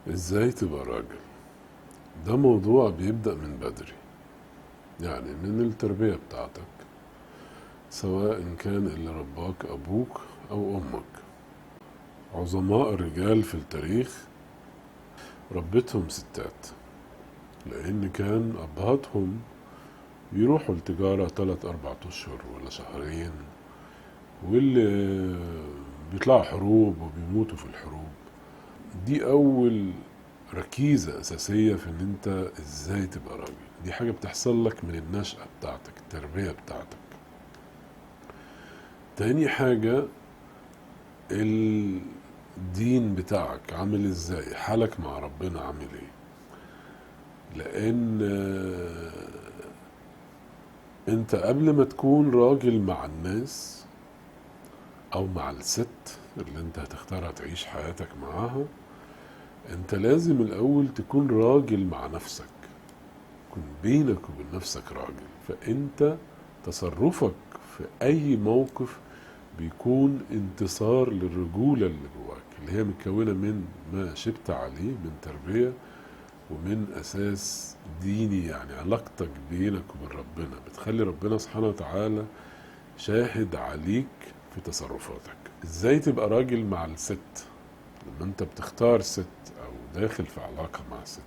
ازاي تبقى راجل؟ ده موضوع بيبدأ من بدري، يعني من التربية بتاعتك، سواء كان اللي رباك أبوك أو أمك. عظماء الرجال في التاريخ ربتهم ستات، لأن كان أبهاتهم بيروحوا التجارة 3 4 أشهر ولا شهرين، واللي بيطلعوا حروب وبيموتوا في الحروب. دي أول ركيزة أساسية في إن أنت إزاي تبقى راجل. دي حاجة بتحصل لك من النشأة بتاعتك، التربية بتاعتك. تاني حاجة، الدين بتاعك عامل إزاي، حالك مع ربنا عامل إيه. لأن أنت قبل ما تكون راجل مع الناس أو مع الست اللي أنت هتختارها تعيش حياتك معاها، أنت لازم الأول تكون راجل مع نفسك، يكون بينك وبين نفسك راجل. فانت تصرفك في اي موقف بيكون انتصار للرجولة اللي جواك، اللي هي متكونة من ما شبت عليه من تربية ومن اساس ديني. يعني علاقتك بينك وبين ربنا بتخلي ربنا سبحانه وتعالى شاهد عليك في تصرفاتك. ازاي تبقى راجل مع الست لما انت بتختار ست او داخل في علاقة مع ست؟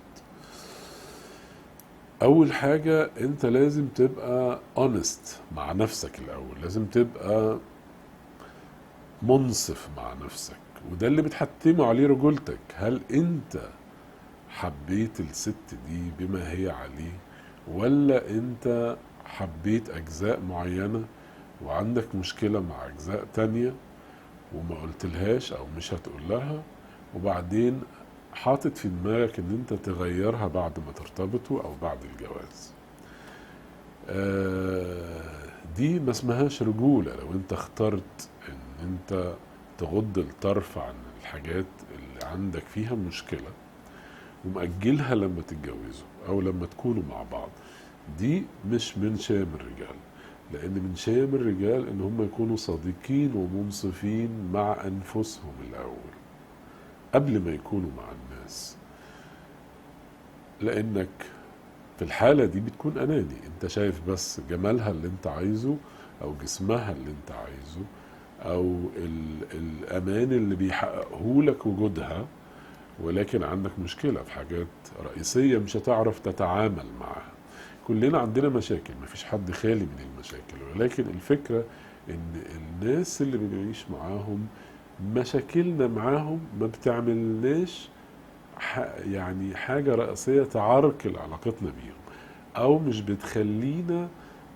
اول حاجة انت لازم تبقى honest مع نفسك الاول، لازم تبقى منصف مع نفسك، وده اللي بتحتمه عليه رجولتك. هل انت حبيت الست دي بما هي عليه، ولا انت حبيت اجزاء معينة وعندك مشكلة مع اجزاء تانية وما قلتلهاش او مش هتقول لها، وبعدين حاطط في دماغك ان انت تغيرها بعد ما ترتبطوا او بعد الجواز. دي ما اسمهاش رجولة. لو انت اخترت ان انت تغض الطرف عن الحاجات اللي عندك فيها مشكلة ومأجلها لما تتجوزوا او لما تكونوا مع بعض، دي مش من شام الرجال. لان من شام الرجال ان هم يكونوا صادقين ومنصفين مع انفسهم الاول قبل ما يكونوا مع الناس. لانك في الحالة دي بتكون أناني، أنت شايف بس جمالها اللي أنت عايزه أو جسمها اللي أنت عايزه أو الأمان اللي بيحققه لك وجودها، ولكن عندك مشكلة في حاجات رئيسية مش هتعرف تتعامل معها. كلنا عندنا مشاكل، مفيش حد خالي من المشاكل، ولكن الفكرة إن الناس اللي بنعيش معاهم مشاكلنا معاهم ما بتعملناش يعني حاجة رئيسية تعرقل علاقتنا بيهم، او مش بتخلينا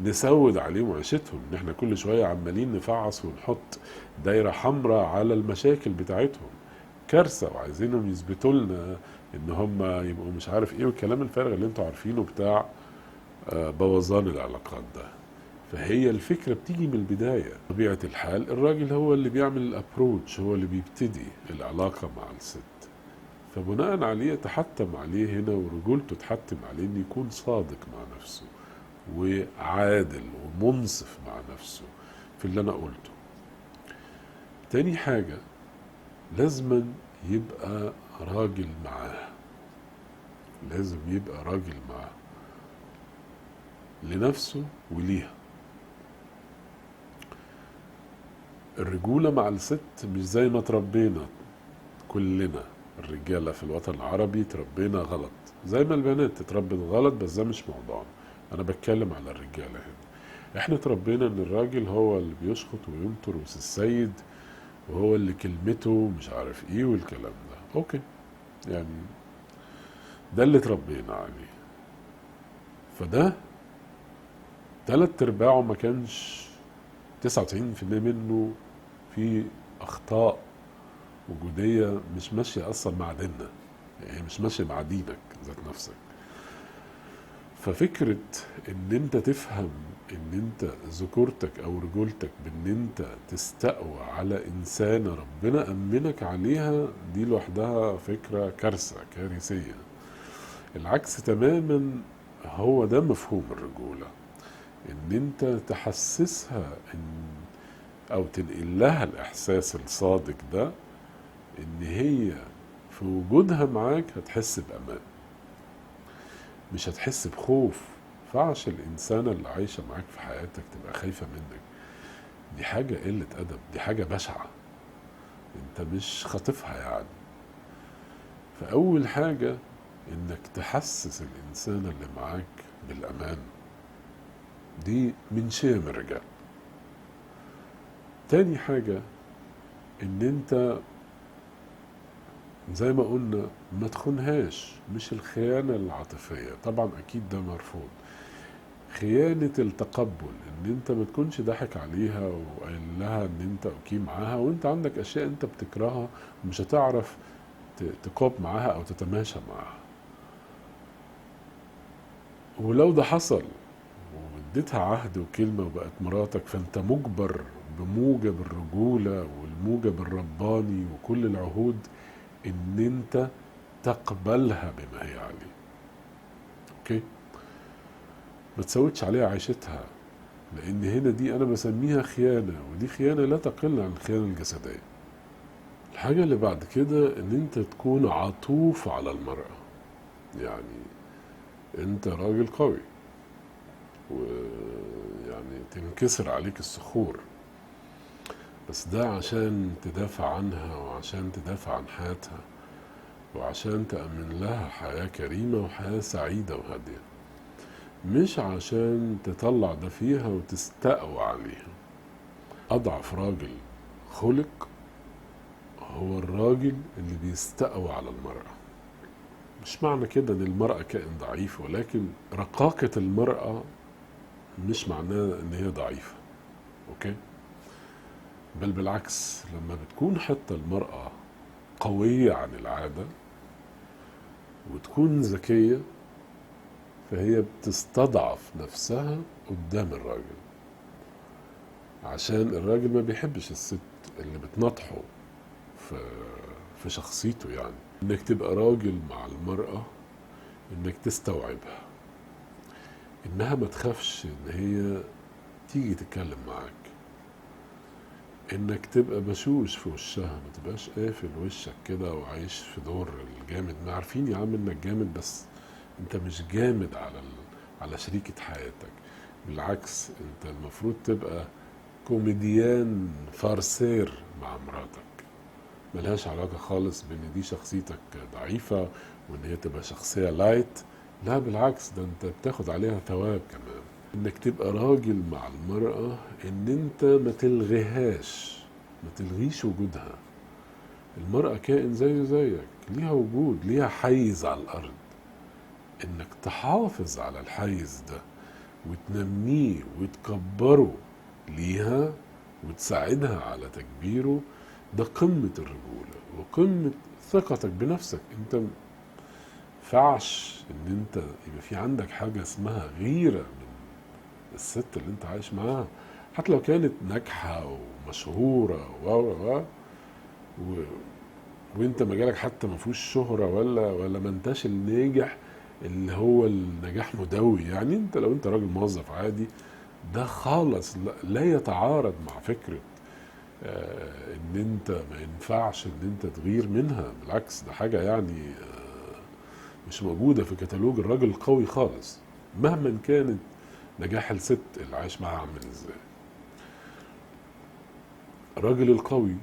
نسود عليهم عيشتهم، ان احنا كل شوية عمالين نفعص ونحط دايرة حمراء على المشاكل بتاعتهم. كارثة، وعايزينهم يثبتوا لنا ان هم يبقوا مش عارف ايه، والكلام الفارغ اللي انتوا عارفينه بتاع بوظان العلاقات ده. فهي الفكرة بتيجي من البداية. طبيعة الحال الراجل هو اللي بيعمل الابروتش، هو اللي بيبتدي العلاقة مع الست، فبناء عليه يتحتم عليه هنا ورجولته تحتم عليه انه يكون صادق مع نفسه وعادل ومنصف مع نفسه في اللي انا قلته. تاني حاجة، لازم يبقى راجل معاه، لازم يبقى راجل معاه لنفسه وليها. الرجولة مع الست مش زي ما تربينا كلنا. الرجالة في الوطن العربي تربينا غلط، زي ما البنات تتربت غلط، بس ده مش موضوعنا. انا بتكلم على الرجالة هنا. احنا تربينا ان الراجل هو اللي بيشخط وينطر السيد، وهو اللي كلمته مش عارف ايه والكلام ده. اوكي، يعني ده اللي تربينا عليه. فده 3/4 ما كانش 99% منه في اخطاء وجودية مش ماشية اصلا مع ديننا، يعني مش ماشية مع دينك ذات نفسك. ففكرة ان انت تفهم ان انت ذكورتك او رجولتك بان انت تستقوى على انسانة ربنا امنك عليها، دي لوحدها فكرة كارثة كارثية. العكس تماما، هو ده مفهوم الرجولة. ان انت تحسسها ان او تنقل لها الاحساس الصادق ده، ان هي في وجودها معاك هتحس بأمان، مش هتحس بخوف. فعش الإنسانة اللي عايشة معاك في حياتك تبقى خايفة منك، دي حاجة قلة أدب، دي حاجة بشعة، انت مش خاطفها يعني. فأول حاجة انك تحسس الإنسانة اللي معاك بالأمان، دي من شيم الرجال. تاني حاجة ان انت زي ما قلنا ما تخونهاش، مش الخيانة العاطفية طبعا اكيد ده مرفوض، خيانة التقبل، ان انت ما تكونش ضحك عليها وقايل لها ان انت اوكي معاها وانت عندك اشياء انت بتكرهها ومش هتعرف تكوب معاها او تتماشى معاها. ولو ده حصل واديتها عهد وكلمة وبقت مراتك، فانت مجبر بموجب الرجولة والموجب الرباني وكل العهود ان انت تقبلها بما هي عليه. اوكي، ما تسوتش عليها عيشتها، لان هنا دي انا بسميها خيانة، ودي خيانة لا تقل عن الخيانة الجسدية. الحاجة اللي بعد كده ان انت تكون عطوف على المرأة، يعني انت راجل قوي ويعني تنكسر عليك الصخور، بس ده عشان تدافع عنها وعشان تدافع عن حياتها وعشان تأمن لها حياة كريمة وحياة سعيدة وهادية، مش عشان تطلع ده فيها وتستقوى عليها. أضعف راجل خلق هو الراجل اللي بيستقوى على المرأة. مش معنى كده ان المرأة كائن ضعيف، ولكن رقاقة المرأة مش معناه ان هي ضعيفة. اوكي، بل بالعكس، لما بتكون حتى المرأة قوية عن العادة وتكون ذكية، فهي بتستضعف نفسها قدام الراجل، عشان الراجل ما بيحبش الست اللي بتنطحه في شخصيته. يعني انك تبقى راجل مع المرأة، انك تستوعبها، انها ما تخافش ان هي تيجي تتكلم معاك، انك تبقى بشوش في وشها، ما تبقاش قافل وشك كده وعايش في دور الجامد. ما عارفين يا عم انك جامد، بس انت مش جامد على شريكة حياتك. بالعكس، انت المفروض تبقى كوميديان فارسير مع مراتك، ملهاش علاقة خالص بان دي شخصيتك ضعيفة وان هي تبقى شخصية لايت. لا بالعكس، ده انت بتاخد عليها ثواب كمان. انك تبقى راجل مع المرأة، ان انت ما تلغيهاش، ما تلغيش وجودها. المرأة كائن زيه زيك، ليها وجود، ليها حيز على الارض. انك تحافظ على الحيز ده وتنميه وتكبره ليها وتساعدها على تكبيره، ده قمة الرجولة وقمة ثقتك بنفسك. انت فعش ان انت يبقى في عندك حاجة اسمها غيرة من الست اللي انت عايش معاها، حتى لو كانت ناجحة ومشهورة و... وانت مجالك حتى ما فيهوش شهرة ولا ما انتش الناجح اللي هو النجاح مدوي. يعني انت لو انت راجل موظف عادي، ده خالص لا يتعارض مع فكرة ان انت ما ينفعش ان انت تغير منها. بالعكس، ده حاجة يعني مش موجودة في كتالوج الراجل القوي خالص، مهما كانت نجاح الست اللي عايش معاها عامل ازاي. الراجل القوي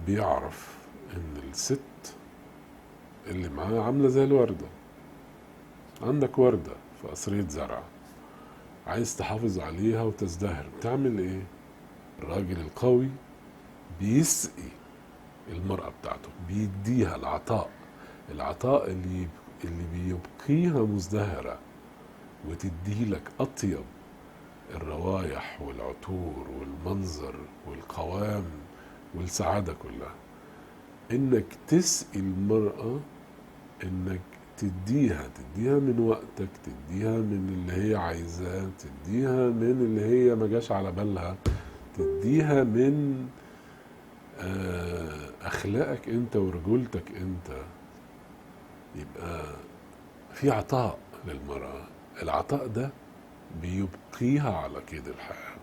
بيعرف ان الست اللي معاه عاملة زي الوردة. عندك وردة في قصرية زرع، عايز تحافظ عليها وتزدهر، بتعمل ايه؟ الراجل القوي بيسقي المرأة بتاعته، بيديها العطاء اللي بيبقيها مزدهرة وتدي لك أطيب الروايح والعطور والمنظر والقوام والسعادة كلها. انك تسقي المرأة، انك تديها من وقتك، تديها من اللي هي عايزاه، تديها من اللي هي ما جاش على بالها، تديها من اخلاقك انت ورجولتك انت. يبقى في عطاء للمرأة، العطاء ده بيبقيها على كده الحياة.